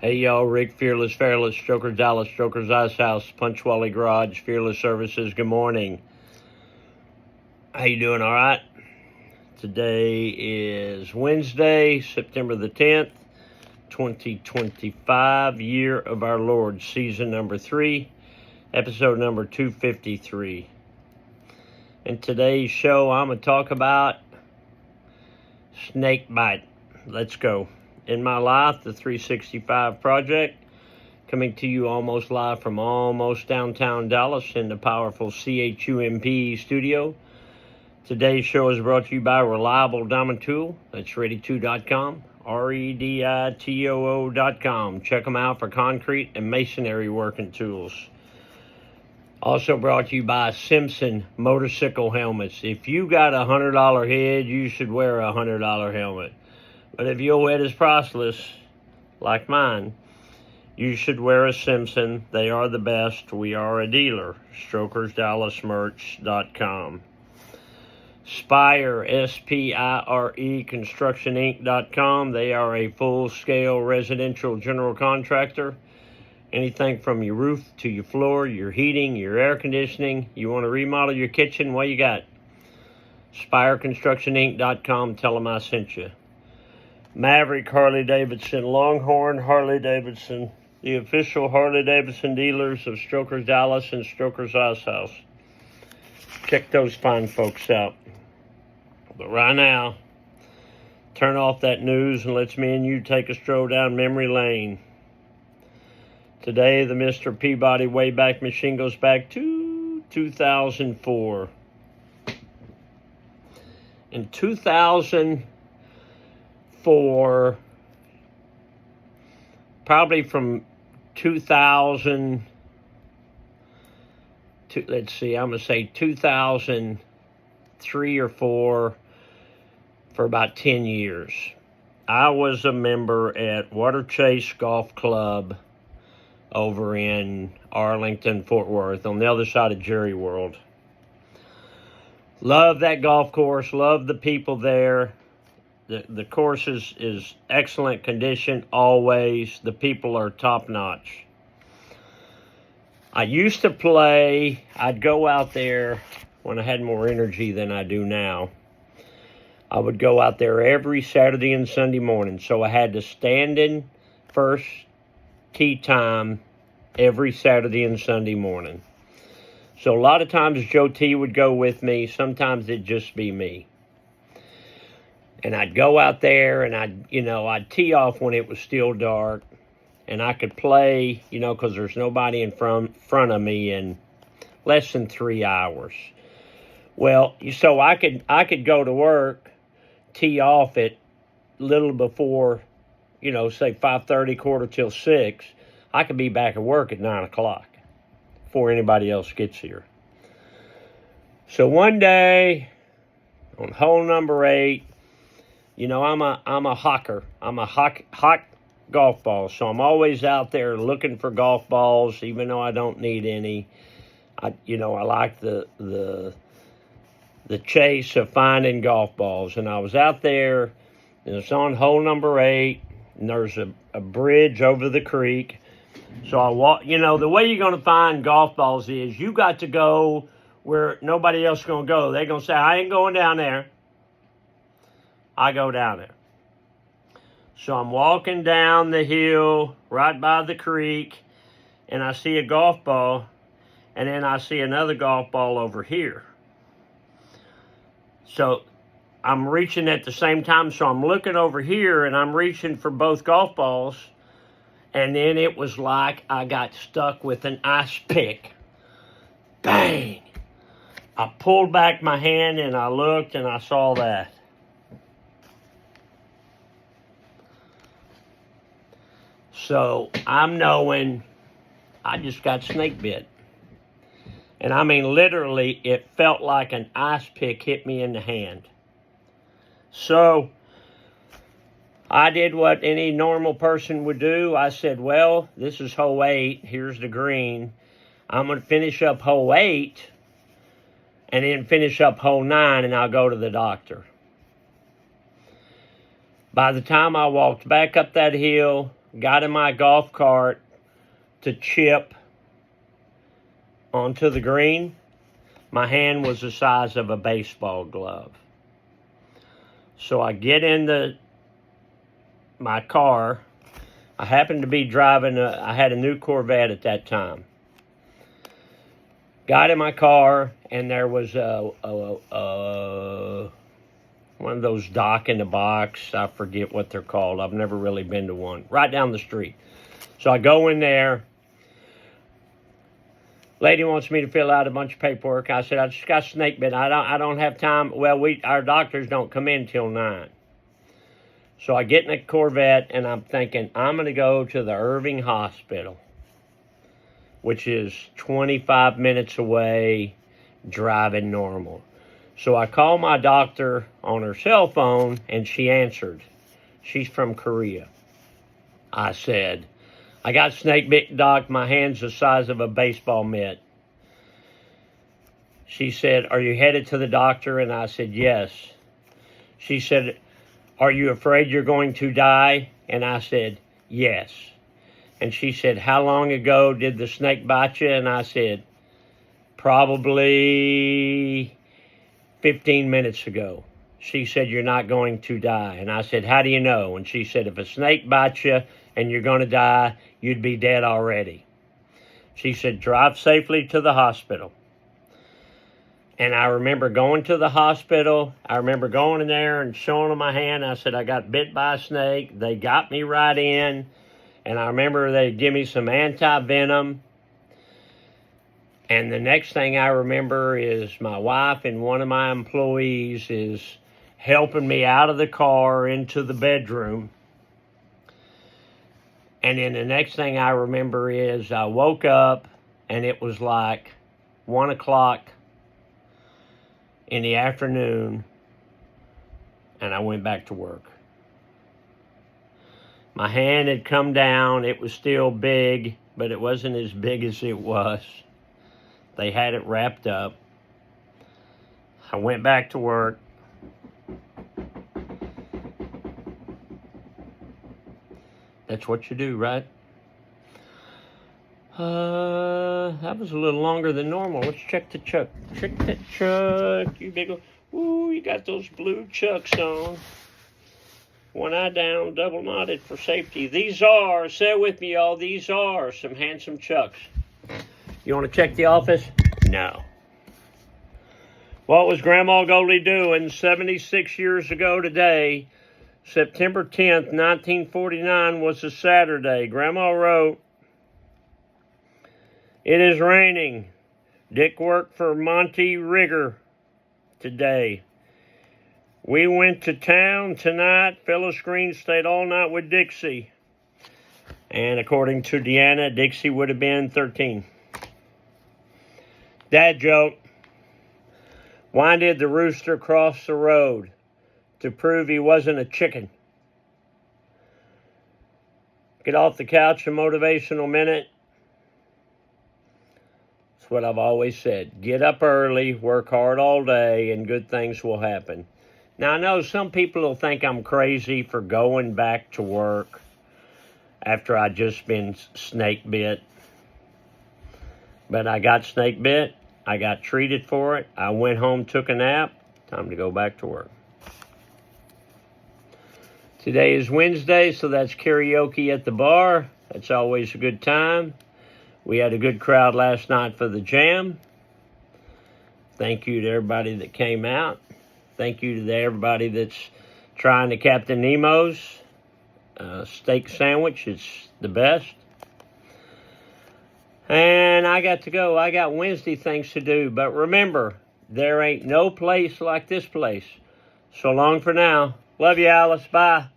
Hey y'all, Rick, Fearless, Fairless, Strokers Dallas, Strokers Ice House, Punch Wally Garage, Fearless Services. Good morning. How you doing? All right. Today is Wednesday, September the 10th, 2025, year of our Lord, season number 3, episode number 253. In today's show, I'm going to talk about snake bite. Let's go. In my life, the 365 Project, coming to you almost live from almost downtown Dallas in the powerful CHUMP studio. Today's show is brought to you by Reliable Diamond Tool. That's ready2.com, REDITOO.com. Check them out for concrete and masonry working tools. Also brought to you by Simpson Motorcycle Helmets. If you got a $100 head, you should wear a $100 helmet. But if your head is priceless, like mine, you should wear a Simpson. They are the best. We are a dealer. StrokersDallasMerch.com. Spire, S-P-I-R-E, ConstructionInc.com. They are a full-scale residential general contractor. Anything from your roof to your floor, your heating, your air conditioning. You want to remodel your kitchen? What you got? SpireConstructionInc.com. Tell them I sent you. Maverick Harley-Davidson, Longhorn Harley-Davidson, the official Harley-Davidson dealers of Strokers Dallas and Strokers Ice House. Check those fine folks out. But right now, turn off that news and let's me and you take a stroll down memory lane. Today, the Mr. Peabody Wayback Machine goes back to 2004. In 2004, probably from 2000 to, let's see, I'm going to say 2003 or 4, for about 10 years. I was a member at Water Chase Golf Club over in Arlington, Fort Worth, on the other side of Jerry World. Love that golf course, love the people there. The course is excellent condition always. The people are top-notch. I used to play, I'd go out there when I had more energy than I do now. I would go out there every Saturday and Sunday morning. So I had to stand in first tee time every Saturday and Sunday morning. So a lot of times Joe T would go with me. Sometimes it'd just be me. And I'd go out there and I'd tee off when it was still dark. And I could play, because there's nobody in front of me in less than 3 hours. Well, so I could go to work, tee off at little before, say 5:30, quarter till 6. I could be back at work at 9 o'clock before anybody else gets here. So one day, on hole number 8, I'm a hawker. I'm a hawk golf balls. So I'm always out there looking for golf balls, even though I don't need any. I like the chase of finding golf balls. And I was out there, and it's on hole number 8, and there's a bridge over the creek. So I walk, the way you're going to find golf balls is you got to go where nobody else is going to go. They're going to say, I ain't going down there. I go down there. So I'm walking down the hill right by the creek, and I see a golf ball, and then I see another golf ball over here. So I'm reaching at the same time, so I'm looking over here, and I'm reaching for both golf balls, and then it was like I got stuck with an ice pick. Bang! I pulled back my hand, and I looked, and I saw that. So I'm knowing I just got snake bit. And I mean, literally, it felt like an ice pick hit me in the hand. So I did what any normal person would do. I said, well, this is hole 8. Here's the green. I'm going to finish up hole 8 and then finish up hole 9, and I'll go to the doctor. By the time I walked back up that hill, got in my golf cart to chip onto the green, my hand was the size of a baseball glove. So I get in my car. I happened to be driving, I had a new Corvette at that time. Got in my car, and there was one of those dock in the box. I forget what they're called. I've never really been to one. Right down the street. So I go in there. Lady wants me to fill out a bunch of paperwork. I said, I just got snake bit. I don't have time. Well, our doctors don't come in till 9. So I get in the Corvette, and I'm thinking, I'm going to go to the Irving Hospital, which is 25 minutes away, driving normal. So I called my doctor on her cell phone, and she answered. She's from Korea. I said, I got snake bit, doc. My hand's the size of a baseball mitt. She said, are you headed to the doctor? And I said, yes. She said, are you afraid you're going to die? And I said, yes. And she said, how long ago did the snake bite you? And I said, probably 15 minutes ago. She said, you're not going to die. And I said, how do you know? And she said, if a snake bites you and you're going to die, you'd be dead already. She said, drive safely to the hospital. And I remember going to the hospital. I remember going in there and showing them my hand. I said, I got bit by a snake. They got me right in. And I remember they give me some anti-venom. And the next thing I remember is my wife and one of my employees is helping me out of the car into the bedroom. And then the next thing I remember is I woke up and it was like 1 o'clock in the afternoon, and I went back to work. My hand had come down. It was still big, but it wasn't as big as it was. They had it wrapped up. I went back to work. That's what you do, right? That was a little longer than normal. Let's check the chuck. Check that chuck. You big old... Ooh, you got those blue chucks on. One eye down, double knotted for safety. These are, say it with me, y'all, these are some handsome chucks. You want to check the office? No. What was Grandma Goldie doing 76 years ago today? September 10th, 1949 was a Saturday. Grandma wrote, it is raining. Dick worked for Monty Rigger today. We went to town tonight. Phyllis Green stayed all night with Dixie. And according to Deanna, Dixie would have been 13. Dad joke. Why did the rooster cross the road? To prove he wasn't a chicken. Get off the couch, a motivational minute. That's what I've always said. Get up early, work hard all day, and good things will happen. Now, I know some people will think I'm crazy for going back to work after I just been snake bit. But I got snake bit. I got treated for it. I went home, took a nap. Time to go back to work. Today is Wednesday, so that's karaoke at the bar. That's always a good time. We had a good crowd last night for the jam. Thank you to everybody that came out. Thank you to everybody that's trying the Captain Nemo's steak sandwich. It's the best. And I got to go. I got Wednesday things to do. But remember, there ain't no place like this place. So long for now. Love you, Alice. Bye.